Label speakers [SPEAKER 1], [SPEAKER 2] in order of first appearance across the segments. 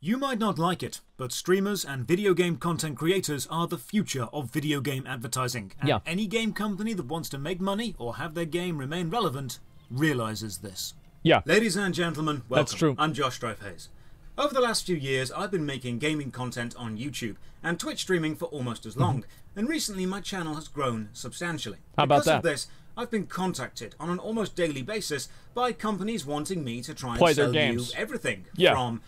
[SPEAKER 1] You might not like it, but streamers and video game content creators are the future of video game advertising. And any game company that wants to make money or have their game remain relevant realizes this. Ladies and gentlemen, welcome.
[SPEAKER 2] That's true.
[SPEAKER 1] I'm Josh Strife Hayes. Over the last few years, I've been making gaming content on YouTube and Twitch streaming for almost as long. And recently, my channel has grown substantially.
[SPEAKER 2] How about
[SPEAKER 1] because
[SPEAKER 2] that?
[SPEAKER 1] of this, I've been contacted on an almost daily basis by companies wanting me to try and
[SPEAKER 2] Play their
[SPEAKER 1] sell you
[SPEAKER 2] games.
[SPEAKER 1] everything
[SPEAKER 2] Yeah.
[SPEAKER 1] from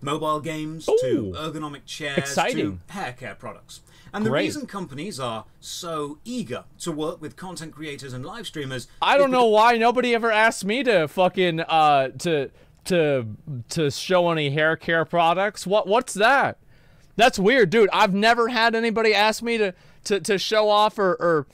[SPEAKER 1] mobile games to ergonomic chairs
[SPEAKER 2] exciting.
[SPEAKER 1] to hair care products. And the
[SPEAKER 2] Great.
[SPEAKER 1] reason companies are so eager to work with content creators and live streamers,
[SPEAKER 2] I don't know why nobody ever asked me to fucking to show any hair care products. What's that? That's weird, dude. I've never had anybody ask me to show off or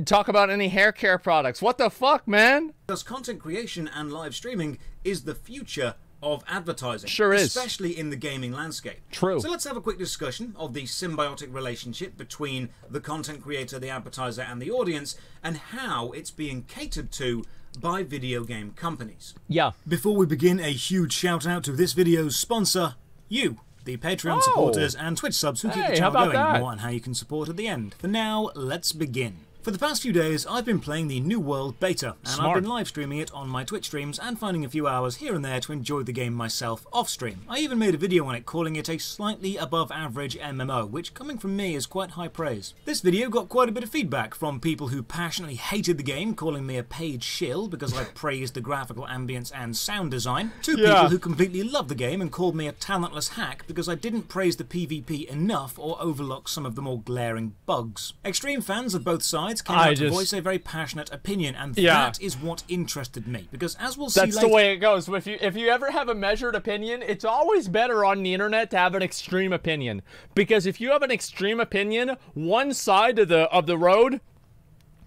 [SPEAKER 2] talk about any hair care products. What the fuck, man?
[SPEAKER 1] because content creation and live streaming is the future of advertising.
[SPEAKER 2] Sure is.
[SPEAKER 1] Especially in the gaming landscape.
[SPEAKER 2] True.
[SPEAKER 1] So let's have a quick discussion of the symbiotic relationship between the content creator, the advertiser, and the audience, and how it's being catered to by video game companies.
[SPEAKER 2] Yeah.
[SPEAKER 1] Before we begin, a huge shout out to this video's sponsor, you, the Patreon supporters and Twitch subs who keep the
[SPEAKER 2] Hey,
[SPEAKER 1] channel
[SPEAKER 2] how about
[SPEAKER 1] going.
[SPEAKER 2] that?
[SPEAKER 1] More on how you can support at the end. For now, let's begin. For the past few days, I've been playing the New World beta, and
[SPEAKER 2] Smart.
[SPEAKER 1] I've been live streaming it on my Twitch streams and finding a few hours here and there to enjoy the game myself off stream. I even made a video on it calling it a slightly above average MMO, which coming from me is quite high praise. This video got quite a bit of feedback from people who passionately hated the game, calling me a paid shill because I praised the graphical ambience and sound design, to people who completely loved the game and called me a talentless hack because I didn't praise the PvP enough or overlook some of the more glaring bugs. Extreme fans of both sides came out to voice a very passionate opinion, and that is what interested me, because as we'll see later...
[SPEAKER 2] That's the way it goes. If you ever have a measured opinion, it's always better on the internet to have an extreme opinion, because if you have an extreme opinion, one side of the road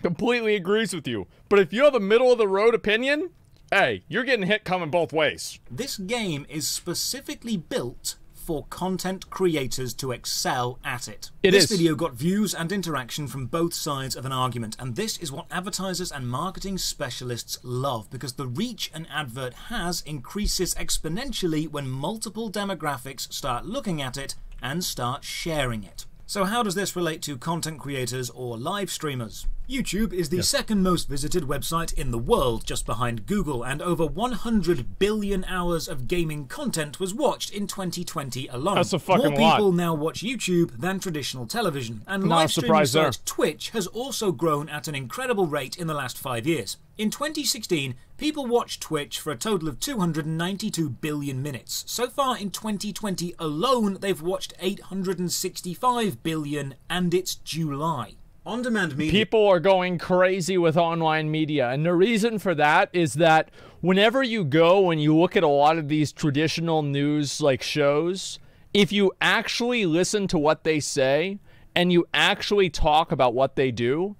[SPEAKER 2] completely agrees with you, but if you have a middle of the road opinion, hey, you're getting hit coming both ways.
[SPEAKER 1] This game is specifically built for content creators to excel at it. This video got views and interaction from both sides of an argument, and this is what advertisers and marketing specialists love, because the reach an advert has increases exponentially when multiple demographics start looking at it and start sharing it. So how does this relate to content creators or live streamers? YouTube is the second most visited website in the world, just behind Google, and over 100 billion hours of gaming content was watched in 2020 alone.
[SPEAKER 2] That's a fucking lot.
[SPEAKER 1] More people now watch YouTube than traditional television, and live streaming site Twitch has also grown at an incredible rate in the last 5 years. In 2016, people watched Twitch for a total of 292 billion minutes. So far in 2020 alone, they've watched 865 billion, and it's July. On-demand media.
[SPEAKER 2] People are going crazy with online media, and the reason for that is that whenever you go and you look at a lot of these traditional news like shows, if you actually listen to what they say and you actually talk about what they do,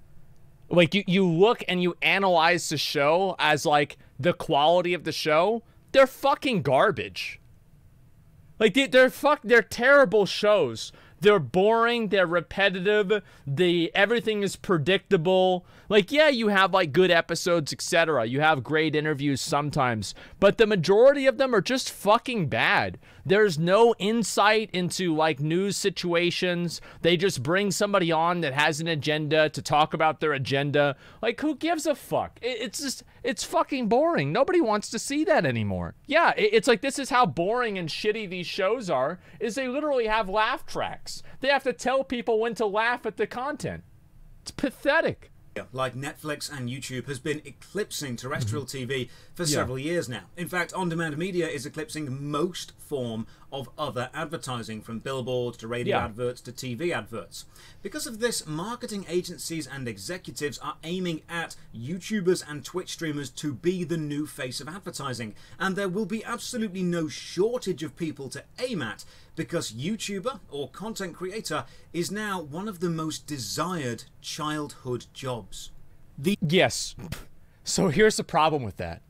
[SPEAKER 2] like you look and you analyze the show as like the quality of the show, they're fucking garbage. Like they're terrible shows. They're boring, they're repetitive, everything is predictable. Like, yeah, you have like good episodes, etc. You have great interviews sometimes, but the majority of them are just fucking bad. There's no insight into like news situations. They just bring somebody on that has an agenda to talk about their agenda. Like, who gives a fuck? It's fucking boring. Nobody wants to see that anymore. Yeah, it's like this is how boring and shitty these shows are, is they literally have laugh tracks. They have to tell people when to laugh at the content. It's pathetic.
[SPEAKER 1] Like Netflix and YouTube has been eclipsing terrestrial TV for several years now. In fact, on-demand media is eclipsing most form of other advertising, from billboards to radio adverts to TV adverts. Because of this, marketing agencies and executives are aiming at YouTubers and Twitch streamers to be the new face of advertising, and there will be absolutely no shortage of people to aim at, because YouTuber or content creator is now one of the most desired childhood jobs.
[SPEAKER 2] Yes. So here's the problem with that.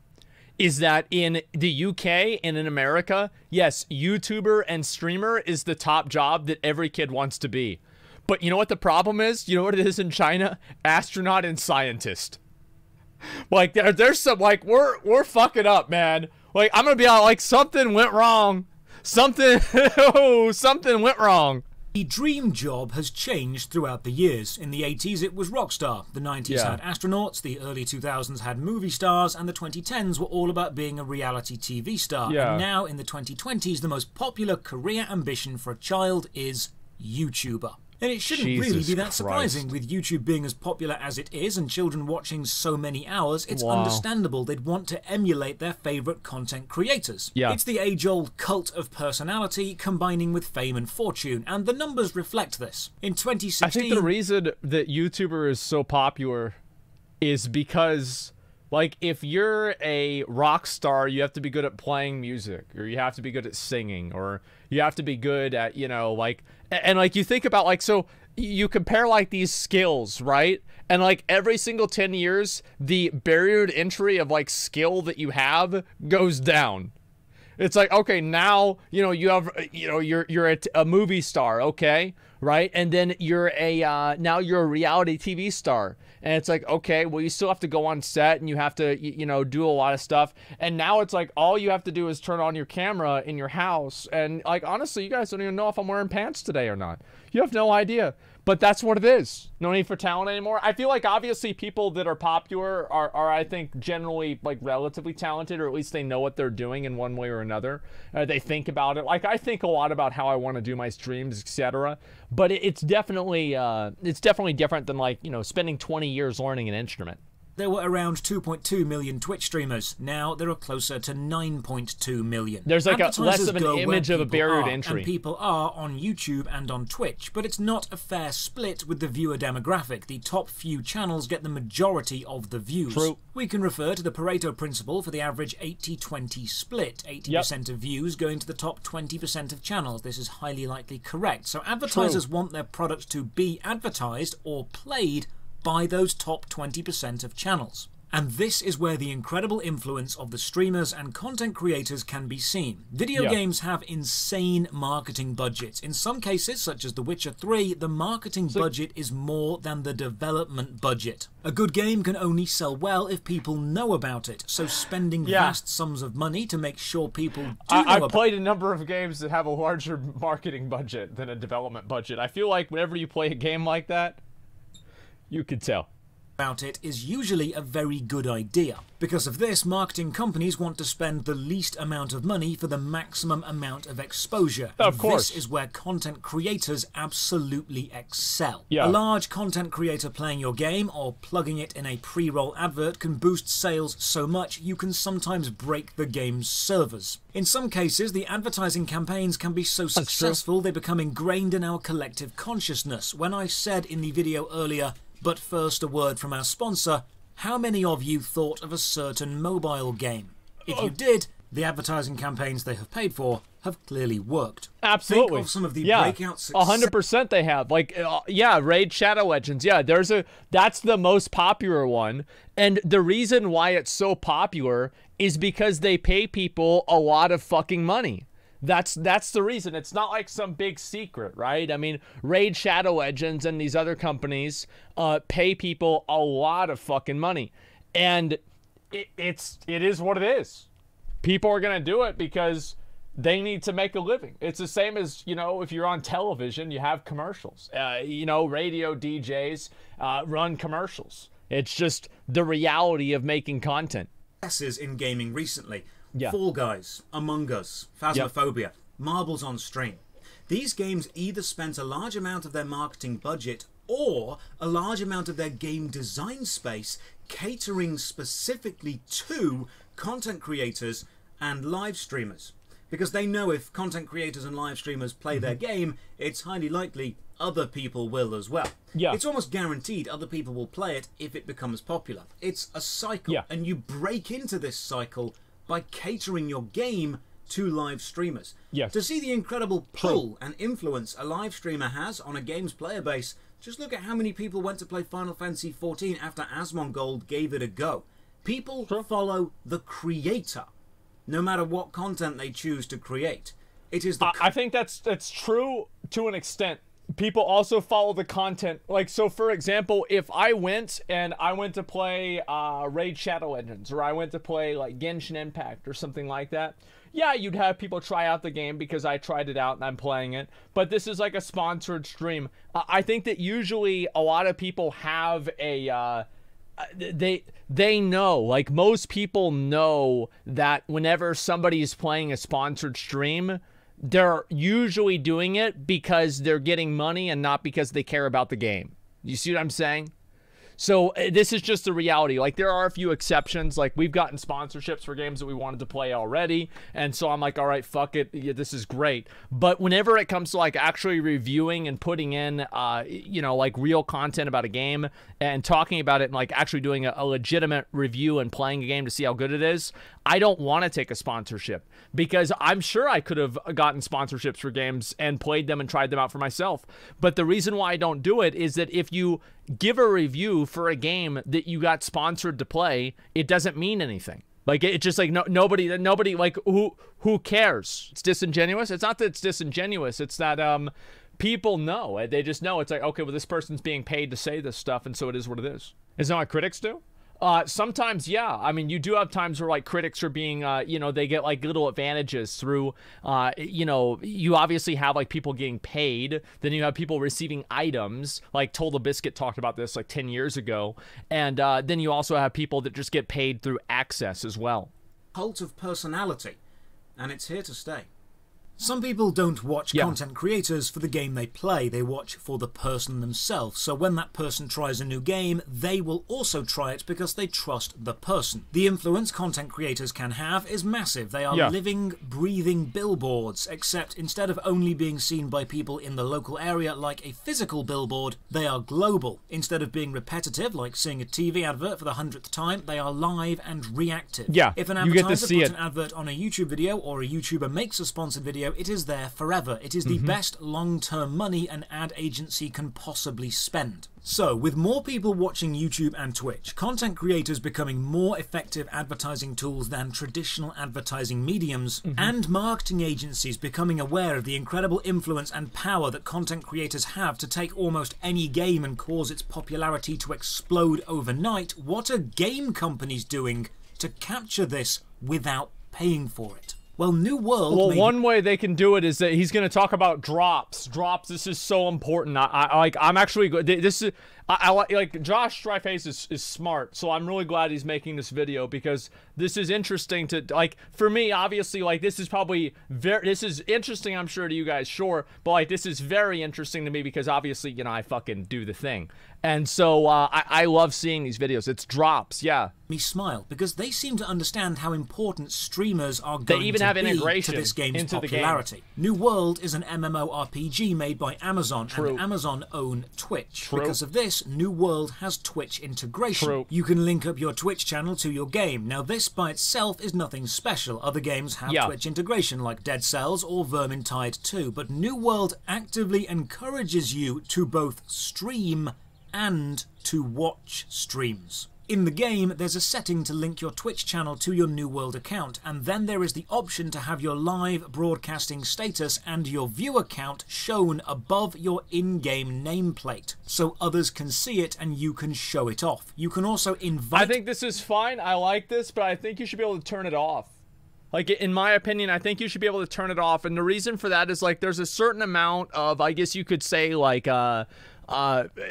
[SPEAKER 2] Is that in the UK and in America, yes, YouTuber and streamer is the top job that every kid wants to be. But you know what the problem is? You know what it is in China? Astronaut and scientist. Like there's some like we're fucking up, man. Like I'm gonna be like something went wrong. something, oh, something went wrong.
[SPEAKER 1] The dream job has changed throughout the years. In the 80s, it was Rockstar. The 90s had astronauts, the early 2000s had movie stars, and the 2010s were all about being a reality TV star.
[SPEAKER 2] Yeah.
[SPEAKER 1] And now, in the 2020s, the most popular career ambition for a child is YouTuber. And it shouldn't really be that surprising, with YouTube being as popular as it is and children watching so many hours. It's understandable they'd want to emulate their favourite content creators.
[SPEAKER 2] Yeah.
[SPEAKER 1] It's the age-old cult of personality combining with fame and fortune, and the numbers reflect this. In 2016...
[SPEAKER 2] I think the reason that YouTuber is so popular is because, like, if you're a rock star, you have to be good at playing music, or you have to be good at singing, or you have to be good at, you know, like... And, like, you think about, like, so you compare, like, these skills, right? And, like, every single 10 years, the barrier to entry of, like, skill that you have goes down. It's like, okay, now, you know, you have, you know, you're a movie star, okay, right? And then you're a, now you're a reality TV star. And it's like, okay, well, you still have to go on set and you have to, you know, do a lot of stuff. And now it's like, all you have to do is turn on your camera in your house. And, like, honestly, you guys don't even know if I'm wearing pants today or not. You have no idea. But that's what it is. No need for talent anymore. I feel like, obviously, people that are popular are I think, generally, like, relatively talented, or at least they know what they're doing in one way or another. They think about it. Like, I think a lot about how I want to do my streams, etc. But it's definitely different than, like, you know, spending 20 years learning an instrument.
[SPEAKER 1] There were around 2.2 million Twitch streamers. Now there are closer to 9.2 million.
[SPEAKER 2] There's like less of an image of a barrier to entry.
[SPEAKER 1] And people are on YouTube and on Twitch, but it's not a fair split with the viewer demographic. The top few channels get the majority of the views.
[SPEAKER 2] True.
[SPEAKER 1] We can refer to the Pareto principle for the average 80-20 split. 80% of views going to the top 20% of channels. This is highly likely correct. So advertisers want their product to be advertised or played by those top 20% of channels. And this is where the incredible influence of the streamers and content creators can be seen. Video games have insane marketing budgets. In some cases, such as The Witcher 3, the marketing budget is more than the development budget. A good game can only sell well if people know about it, so spending vast sums of money to make sure people do know about it.
[SPEAKER 2] I've played a number of games that have a larger marketing budget than a development budget. I feel like whenever you play a game like that, you could tell.
[SPEAKER 1] About it is usually a very good idea. Because of this, marketing companies want to spend the least amount of money for the maximum amount of exposure.
[SPEAKER 2] Of course.
[SPEAKER 1] This is where content creators absolutely excel.
[SPEAKER 2] Yeah.
[SPEAKER 1] A large content creator playing your game or plugging it in a pre-roll advert can boost sales so much you can sometimes break the game's servers. In some cases, the advertising campaigns can be so successful they become ingrained in our collective consciousness. When I said in the video earlier, but first, a word from our sponsor. How many of you thought of a certain mobile game? If you did, the advertising campaigns they have paid for have clearly worked.
[SPEAKER 2] Absolutely.
[SPEAKER 1] Think of some of the breakout success.
[SPEAKER 2] 100% they have. Like, Raid Shadow Legends. Yeah, that's the most popular one. And the reason why it's so popular is because they pay people a lot of fucking money. That's the reason. It's not like some big secret, right? I mean, Raid Shadow Legends and these other companies pay people a lot of fucking money. And it is what it is. People are going to do it because they need to make a living. It's the same as, you know, if you're on television, you have commercials. You know, radio DJs run commercials. It's just the reality of making content.
[SPEAKER 1] In gaming recently. Fall Guys, Among Us, Phasmophobia, Marbles on Stream. These games either spent a large amount of their marketing budget or a large amount of their game design space catering specifically to content creators and live streamers. Because they know if content creators and live streamers play their game, it's highly likely other people will as well. It's almost guaranteed other people will play it if it becomes popular. It's a cycle, and you break into this cycle by catering your game to live streamers. To see the incredible pull and influence a live streamer has on a game's player base, just look at how many people went to play Final Fantasy XIV after Asmongold gave it a go. People follow the creator, no matter what content they choose to create. It is the
[SPEAKER 2] I think that's true to an extent. people also follow the content. Like, so for example, if I went to play Raid Shadow Legends, or I went to play like Genshin Impact or something like that, yeah, you'd have people try out the game because I tried it out and I'm playing it. But this is like a sponsored stream. I think that usually a lot of people have a they know, like most people know that whenever somebody's playing a sponsored stream, they're usually doing it because they're getting money and not because they care about the game. You see what I'm saying? So this is just the reality. Like, there are a few exceptions. Like, we've gotten sponsorships for games that we wanted to play already, and so I'm like, all right, fuck it, yeah, this is great. But whenever it comes to like actually reviewing and putting in you know, like real content about a game and talking about it and like actually doing a legitimate review and playing a game to see how good it is, I don't want to take a sponsorship, because I'm sure I could have gotten sponsorships for games and played them and tried them out for myself. But the reason why I don't do it is that if you give a review for a game that you got sponsored to play, it doesn't mean anything. Like, it's just like nobody like, who cares? It's disingenuous. It's not that it's disingenuous. It's that people know. They just know. It's like, okay, well, this person's being paid to say this stuff, and so it is what it is. Isn't that what critics do? Sometimes, yeah. I mean, you do have times where like critics are being, you know, they get like little advantages through, you know, you obviously have like people getting paid. Then you have people receiving items, like Toll the Biscuit talked about this like 10 years ago. And then you also have people that just get paid through access as well.
[SPEAKER 1] Cult of personality, and it's here to stay. Some people don't watch content creators for the game they play, they watch for the person themselves. So when that person tries a new game, they will also try it because they trust the person. The influence content creators can have is massive. They are living, breathing billboards, except instead of only being seen by people in the local area like a physical billboard, they are global. Instead of being repetitive, like seeing a TV advert for the 100th time, they are live and reactive.
[SPEAKER 2] Yeah,
[SPEAKER 1] if an advertiser puts an advert on a YouTube video, or a YouTuber makes a sponsored video, it is there forever. It is the best long-term money an ad agency can possibly spend. So, with more people watching YouTube and Twitch, content creators becoming more effective advertising tools than traditional advertising mediums, and marketing agencies becoming aware of the incredible influence and power that content creators have to take almost any game and cause its popularity to explode overnight, what are game companies doing to capture this without paying for it? Well, New World...
[SPEAKER 2] Well, one way they can do it is that he's going to talk about drops. Drops, this is so important. I'm actually... This is... like, Josh Strife Hayes is smart, so I'm really glad he's making this video, because this is interesting to... Like, for me, obviously, like, this is probably... This is interesting, I'm sure, to you guys, sure, but, like, this is very interesting to me because, obviously, you know, I fucking do the thing. And so, I love seeing these videos. It's drops, yeah.
[SPEAKER 1] Me smile, because they seem to understand how important streamers are going to be to this game's popularity. New World is an MMORPG made by Amazon, and Amazon own Twitch. Because of this, New World has Twitch integration. You can link up your Twitch channel to your game. Now, this by itself is nothing special. Other games have Twitch integration, like Dead Cells or Vermintide 2, but New World actively encourages you to both stream and to watch streams. In the game, there's a setting to link your Twitch channel to your New World account, and then there is the option to have your live broadcasting status and your viewer count shown above your in-game nameplate, so others can see it and you can show it off. You can also invite...
[SPEAKER 2] I think this is fine, I like this, but I think you should be able to turn it off. Like, in my opinion, I think you should be able to turn it off, and the reason for that is, like, there's a certain amount of, I guess you could say, like,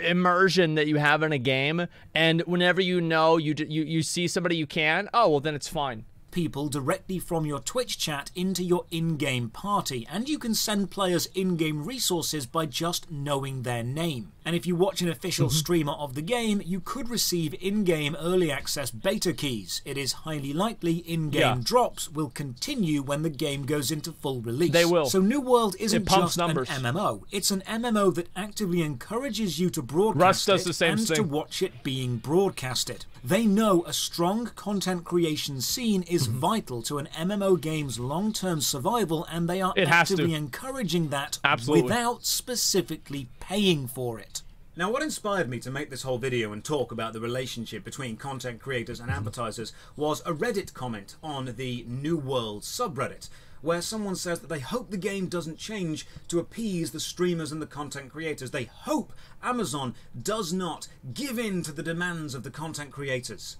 [SPEAKER 2] immersion that you have in a game, and whenever you know you see somebody you can, oh, well, then it's fine.
[SPEAKER 1] People directly from your Twitch chat into your in-game party, and you can send players in-game resources by just knowing their name. And if you watch an official streamer of the game, you could receive in-game early access beta keys. It is highly likely in-game drops will continue when the game goes into full release.
[SPEAKER 2] They will.
[SPEAKER 1] So New World isn't just an MMO. It's an MMO that actively encourages you to broadcast it and to watch it being broadcasted. They know a strong content creation scene is vital to an MMO game's long-term survival, and they are actively encouraging that without specifically paying for it. Now, what inspired me to make this whole video and talk about the relationship between content creators and advertisers was a Reddit comment on the New World subreddit. where someone says that they hope the game doesn't change to appease the streamers and the content creators. They hope Amazon does not give in to the demands of the content creators.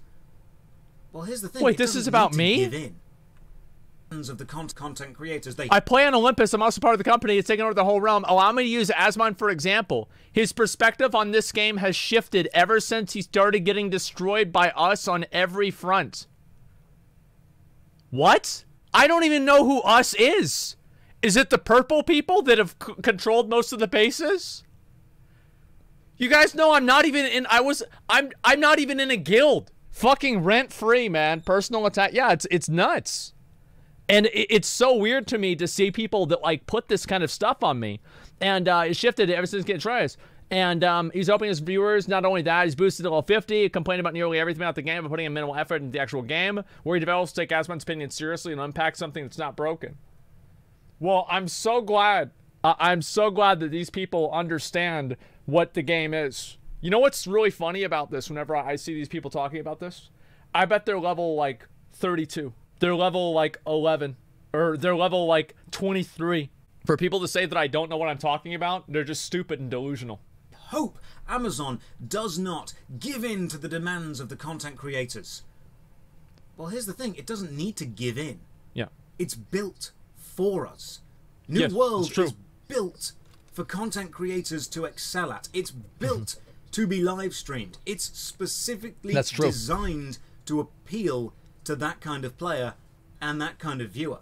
[SPEAKER 1] Well, here's the thing.
[SPEAKER 2] Wait, this is about me?
[SPEAKER 1] Give in. Of the content creators.
[SPEAKER 2] I play on Olympus. I'm also part of the company. It's taking over the whole realm. Allow me to use Asmon for example. His perspective on this game has shifted ever since he started getting destroyed by us on every front. What? I don't even know who us is. Is it the purple people that have controlled most of the bases? You guys know I'm not even in. I'm not even in a guild. Fucking rent free, man. Personal attack. Yeah, it's nuts. And it's so weird to me to see people that like put this kind of stuff on me. And it shifted ever since getting tries. And he's hoping his viewers, not only that, he's boosted to level 50, complained about nearly everything about the game, but putting in minimal effort into the actual game, where he develops to take Asmon's opinion seriously and unpack something that's not broken. Well, I'm so glad. I'm so glad that these people understand what the game is. You know what's really funny about this whenever I see these people talking about this? I bet they're level like 32. They're level like 11, or they're level like 23. For people to say that I don't know what I'm talking about, they're just stupid and delusional.
[SPEAKER 1] Hope Amazon does not give in to the demands of the content creators. Well, here's the thing. It doesn't need to give in.
[SPEAKER 2] Yeah.
[SPEAKER 1] It's built for us. New World is built for content creators to excel at. It's built to be live streamed. It's specifically designed to appeal to that kind of player and that kind of viewer.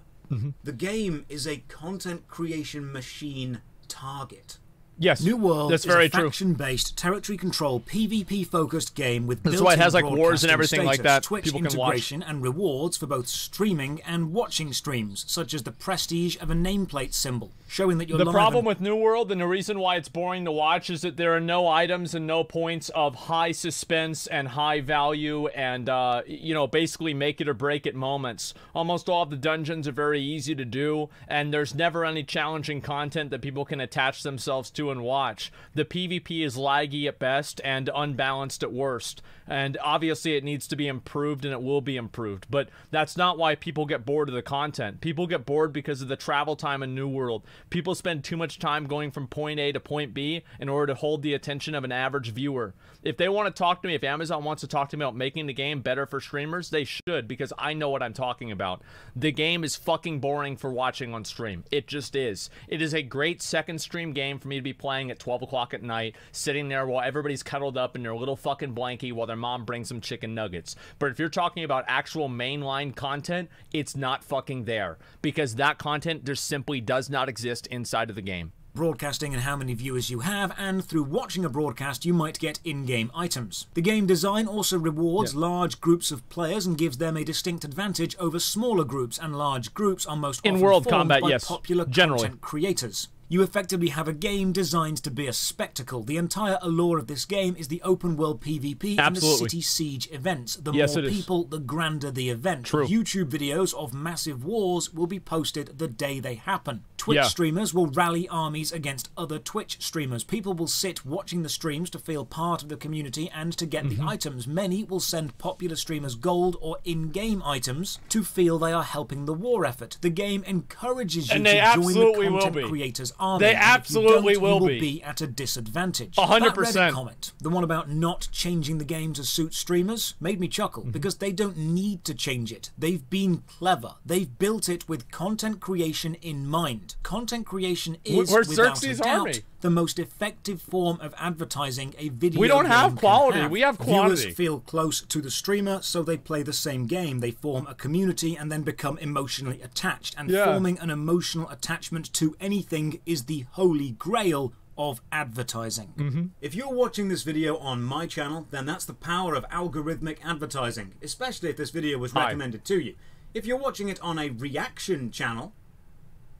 [SPEAKER 1] The game is a content creation machine target.
[SPEAKER 2] Yes,
[SPEAKER 1] New World
[SPEAKER 2] that's
[SPEAKER 1] is
[SPEAKER 2] very
[SPEAKER 1] a faction-based, territory control, PvP-focused game with
[SPEAKER 2] that's why it has like wars and everything
[SPEAKER 1] status,
[SPEAKER 2] like that.
[SPEAKER 1] Twitch
[SPEAKER 2] People can
[SPEAKER 1] integration
[SPEAKER 2] watch.
[SPEAKER 1] and rewards for both streaming and watching streams, such as the prestige of a nameplate symbol, showing that you're
[SPEAKER 2] The
[SPEAKER 1] live.
[SPEAKER 2] problem with New World and the reason why it's boring to watch is that there are no items and no points of high suspense and high value and you know, basically make it or break it moments. Almost all of the dungeons are very easy to do, and there's never any challenging content that people can attach themselves to and watch. The PvP is laggy at best and unbalanced at worst, and obviously it needs to be improved, and it will be improved, but that's not why people get bored of the content. People get bored because of the travel time in New World. People spend too much time going from point A to point B in order to hold the attention of an average viewer. If they want to talk to me, if Amazon wants to talk to me about making the game better for streamers, they should, because I know what I'm talking about. The game is fucking boring for watching on stream. It just is. It is a great second stream game for me to be playing at 12 o'clock at night, sitting there while everybody's cuddled up in their little fucking blankie while their mom brings them chicken nuggets. But if you're talking about actual mainline content, it's not fucking there, because that content just simply does not exist inside of the game.
[SPEAKER 1] Broadcasting and how many viewers you have, and through watching a broadcast you might get in-game items. The game design also rewards large groups of players and gives them a distinct advantage over smaller groups, and large groups are most often
[SPEAKER 2] world
[SPEAKER 1] formed
[SPEAKER 2] combat,
[SPEAKER 1] by
[SPEAKER 2] yes,
[SPEAKER 1] popular content creators. You effectively have a game designed to be a spectacle. The entire allure of this game is the open-world PvP and the City Siege events. The more people, the grander the event. YouTube videos of massive wars will be posted the day they happen. Twitch streamers will rally armies against other Twitch streamers. People will sit watching the streams to feel part of the community and to get the items. Many will send popular streamers gold or in-game items to feel they are helping the war effort. The game encourages you to join the content creators' army.
[SPEAKER 2] They absolutely
[SPEAKER 1] you will be at a disadvantage.
[SPEAKER 2] 100%.
[SPEAKER 1] That Reddit comment, the one about not changing the game to suit streamers, made me chuckle, because they don't need to change it. They've been clever. They've built it with content creation in mind. Content creation is, without a doubt, the most effective form of advertising a video
[SPEAKER 2] We don't have quality.
[SPEAKER 1] Have.
[SPEAKER 2] We have quantity.
[SPEAKER 1] Viewers feel close to the streamer, so they play the same game. They form a community and then become emotionally attached. And forming an emotional attachment to anything is the holy grail of advertising. If you're watching this video on my channel, then that's the power of algorithmic advertising, especially if this video was recommended to you. If you're watching it on a reaction channel,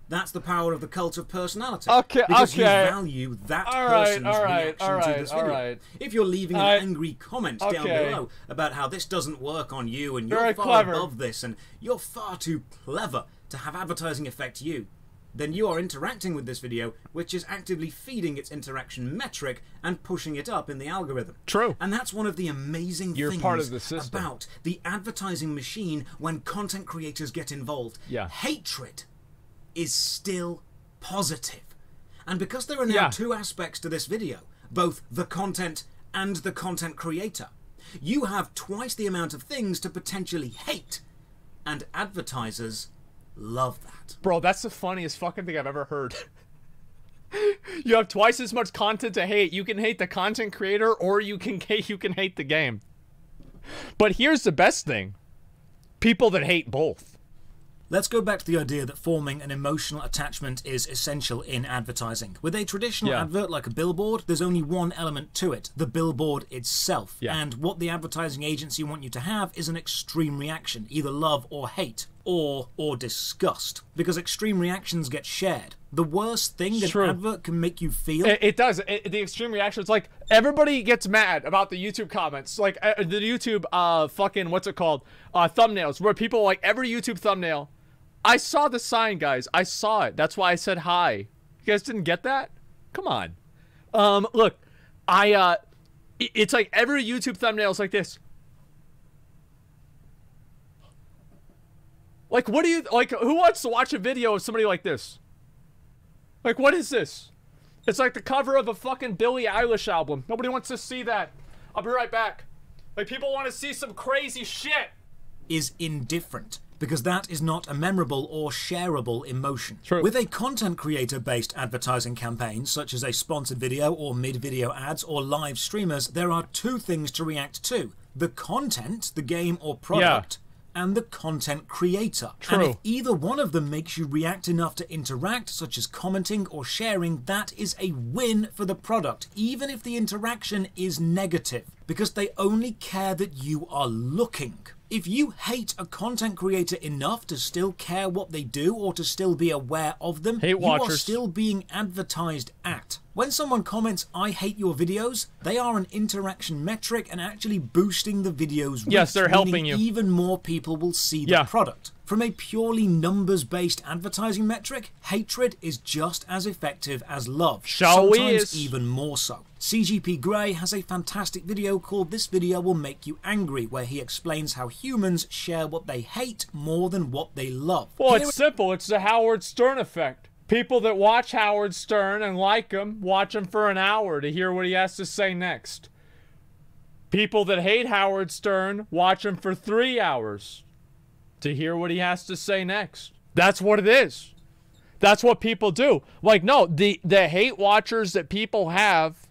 [SPEAKER 1] that's the power of the cult of personality. Because you value that person's reaction to this video. If you're leaving an angry comment down below about how this doesn't work on you and you're far above this and you're far too clever to have advertising affect you, then you are interacting with this video, which is actively feeding its interaction metric and pushing it up in the algorithm. And that's one of the amazing things
[SPEAKER 2] part of the system.
[SPEAKER 1] about the advertising machine when content creators get involved. Hatred is still positive. And because there are now two aspects to this video, both the content and the content creator, you have twice the amount of things to potentially hate, and advertisers love that.
[SPEAKER 2] Bro, that's the funniest fucking thing I've ever heard. You have twice as much content to hate. You can hate the content creator, or you can hate the game. But here's the best thing. People that hate both.
[SPEAKER 1] Let's go back to the idea that forming an emotional attachment is essential in advertising. With a traditional advert like a billboard, there's only one element to it, the billboard itself. And what the advertising agency want you to have is an extreme reaction, either love or hate, or disgust. Because extreme reactions get shared. The worst thing an advert can make you feel...
[SPEAKER 2] It does. The extreme reaction, it's like, everybody gets mad about the YouTube comments. Like, the YouTube, fucking, what's it called? Thumbnails, where people, like, every YouTube thumbnail... I saw the sign, guys. I saw it. That's why I said hi. You guys didn't get that? Come on. Look, it's like every YouTube thumbnail is like this. Like, what do you, like, who wants to watch a video of somebody like this? Like, what is this? It's like the cover of a fucking Billie Eilish album. Nobody wants to see that. I'll be right back. Like, people want to see some crazy shit.
[SPEAKER 1] Is indifferent. Because that is not a memorable or shareable emotion. With a content creator-based advertising campaign, such as a sponsored video or mid-video ads or live streamers, there are two things to react to. The content, the game or product, and the content creator. And if either one of them makes you react enough to interact, such as commenting or sharing, that is a win for the product, even if the interaction is negative, because they only care that you are looking. If you hate a content creator enough to still care what they do or to still be aware of them, you are still being advertised at. When someone comments, "I hate your videos," they are an interaction metric and actually boosting the video's reach.
[SPEAKER 2] Yes, they're helping you.
[SPEAKER 1] Even more people will see the product. From a purely numbers-based advertising metric, hatred is just as effective as love. Sometimes even more so. CGP Grey has a fantastic video called "This Video Will Make You Angry," where he explains how humans share what they hate more than what they love.
[SPEAKER 2] Well, it's simple. It's the Howard Stern effect. People that watch Howard Stern and like him, watch him for an hour to hear what he has to say next. People that hate Howard Stern watch him for 3 hours to hear what he has to say next. That's what it is. That's what people do. Like, no, the hate watchers that people have,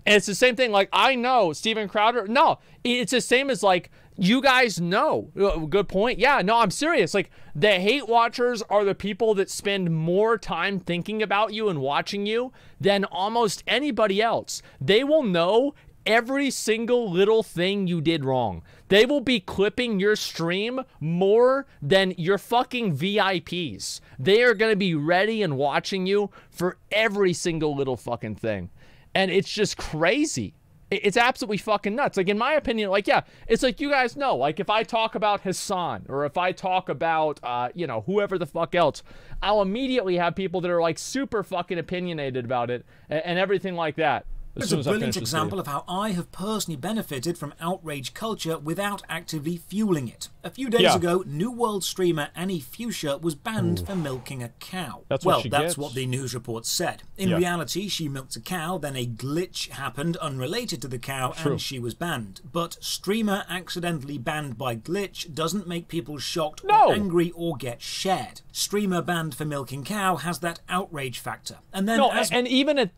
[SPEAKER 2] and it's the same thing. Like, I know Steven Crowder. No, it's the same as, like, you guys know. Good point. Yeah, no, I'm serious. Like, the hate watchers are the people that spend more time thinking about you and watching you than almost anybody else. They will know every single little thing you did wrong. They will be clipping your stream more than your fucking VIPs. They are going to be ready and watching you for every single little fucking thing. And it's just crazy. It's absolutely fucking nuts. Like, in my opinion, like, yeah, it's like, you guys know, like, if I talk about Hassan or if I talk about, you know, whoever the fuck else, I'll immediately have people that are, like, super fucking opinionated about it and everything like that.
[SPEAKER 1] It's a brilliant example of how I have personally benefited from outrage culture without actively fueling it. A few days ago, New World streamer Annie Fuchsia was banned for milking a cow. That's what the news report said. In reality, she milked a cow, then a glitch happened unrelated to the cow, and she was banned. But streamer accidentally banned by glitch doesn't make people shocked or angry or get shared. Streamer banned for milking cow has that outrage factor. And then
[SPEAKER 2] and even at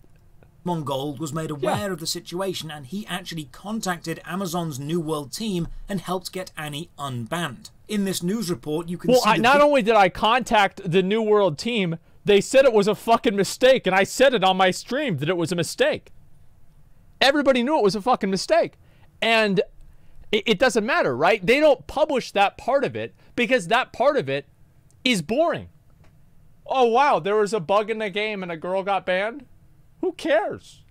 [SPEAKER 1] Asmongold was made aware of the situation, and he actually contacted Amazon's New World team and helped get Annie unbanned. In this news report, you can see that
[SPEAKER 2] not only did I contact the New World team, they said it was a fucking mistake, and I said it on my stream that it was a mistake. Everybody knew it was a fucking mistake. And it doesn't matter, right? They don't publish that part of it because that part of it is boring. Oh, wow, there was a bug in the game and a girl got banned? Who cares?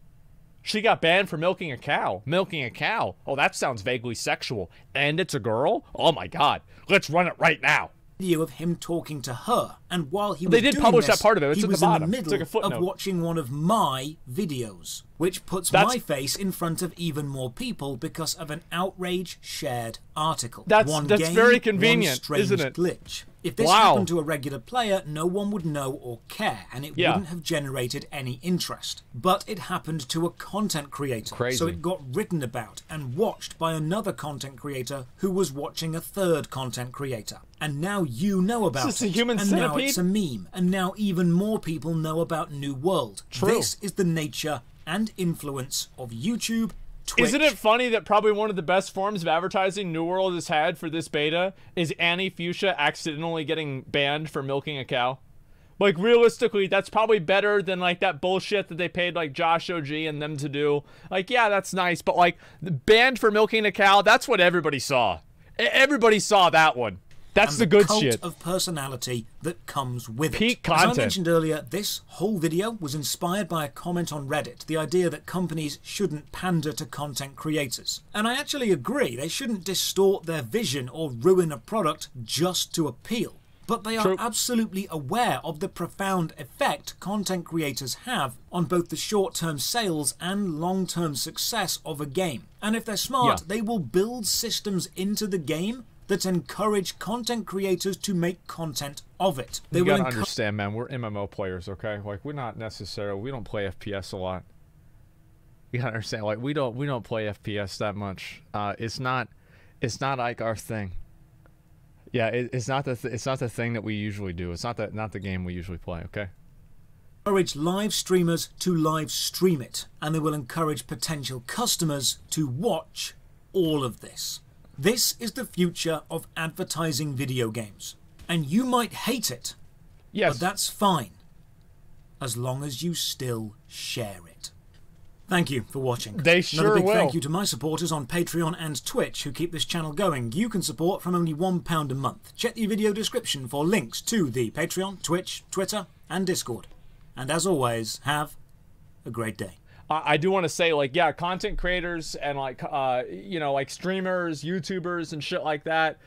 [SPEAKER 2] She got banned for milking a cow. Milking a cow. Oh, that sounds vaguely sexual. And it's a girl? Oh my god. Let's run it right now.
[SPEAKER 1] Video of him talking to her, and while he was
[SPEAKER 2] they did publish that part of it. It's
[SPEAKER 1] he
[SPEAKER 2] at
[SPEAKER 1] was
[SPEAKER 2] the bottom.
[SPEAKER 1] in the middle
[SPEAKER 2] it's like a
[SPEAKER 1] of watching one of my videos, which puts my face in front of even more people because of an outrage shared article.
[SPEAKER 2] That's very convenient, isn't it?
[SPEAKER 1] Glitch. If this happened to a regular player, no one would know or care, and it wouldn't have generated any interest. But it happened to a content creator, so it got written about and watched by another content creator who was watching a third content creator. And now you know about it, and now it's a meme, and now even more people know about New World. This is the nature and influence of YouTube, Twitch.
[SPEAKER 2] Isn't it funny that probably one of the best forms of advertising New World has had for this beta is Annie Fuchsia accidentally getting banned for milking a cow? Like, realistically, that's probably better than, like, that bullshit that they paid, like, Josh OG and them to do. Like, yeah, that's nice, but, like, banned for milking a cow, that's what everybody saw. Everybody saw that one. That's the good shit.
[SPEAKER 1] And the cult of personality that comes with it.
[SPEAKER 2] Peak content.
[SPEAKER 1] As I mentioned earlier, this whole video was inspired by a comment on Reddit, the idea that companies shouldn't pander to content creators. And I actually agree, they shouldn't distort their vision or ruin a product just to appeal. But they are absolutely aware of the profound effect content creators have on both the short-term sales and long-term success of a game. And if they're smart, they will build systems into the game that encourage content creators to make content of it.
[SPEAKER 2] You gotta understand, man, we're MMO players, okay? Like, we're not necessarily, we don't play FPS a lot. You gotta understand, like, we don't play FPS that much. It's not like our thing. Yeah, it's not the thing that we usually do. It's not the game we usually play, okay?
[SPEAKER 1] Encourage live streamers to live stream it, and they will encourage potential customers to watch all of this. This is the future of advertising video games. And you might hate it, but that's fine, as long as you still share it. Thank you for watching.
[SPEAKER 2] They sure
[SPEAKER 1] Another big
[SPEAKER 2] will.
[SPEAKER 1] thank you to my supporters on Patreon and Twitch who keep this channel going. You can support from only £1 a month. Check the video description for links to the Patreon, Twitch, Twitter, and Discord. And as always, have a great day.
[SPEAKER 2] I do want to say, like, yeah, content creators and, like, you know, like streamers, YouTubers, and shit like that.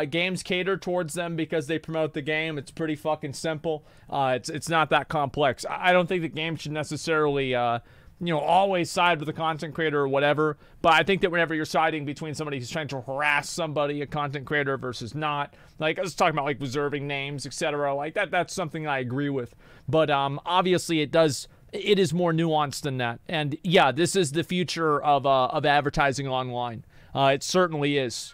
[SPEAKER 2] Games cater towards them because they promote the game. It's pretty fucking simple. It's not that complex. I don't think the game should necessarily, you know, always side with the content creator or whatever. But I think that whenever you're siding between somebody who's trying to harass somebody, a content creator, versus not, like, I was talking about, like, reserving names, etc. Like, that's something I agree with. But obviously it is more nuanced than that. And yeah, this is the future of advertising online. It certainly is.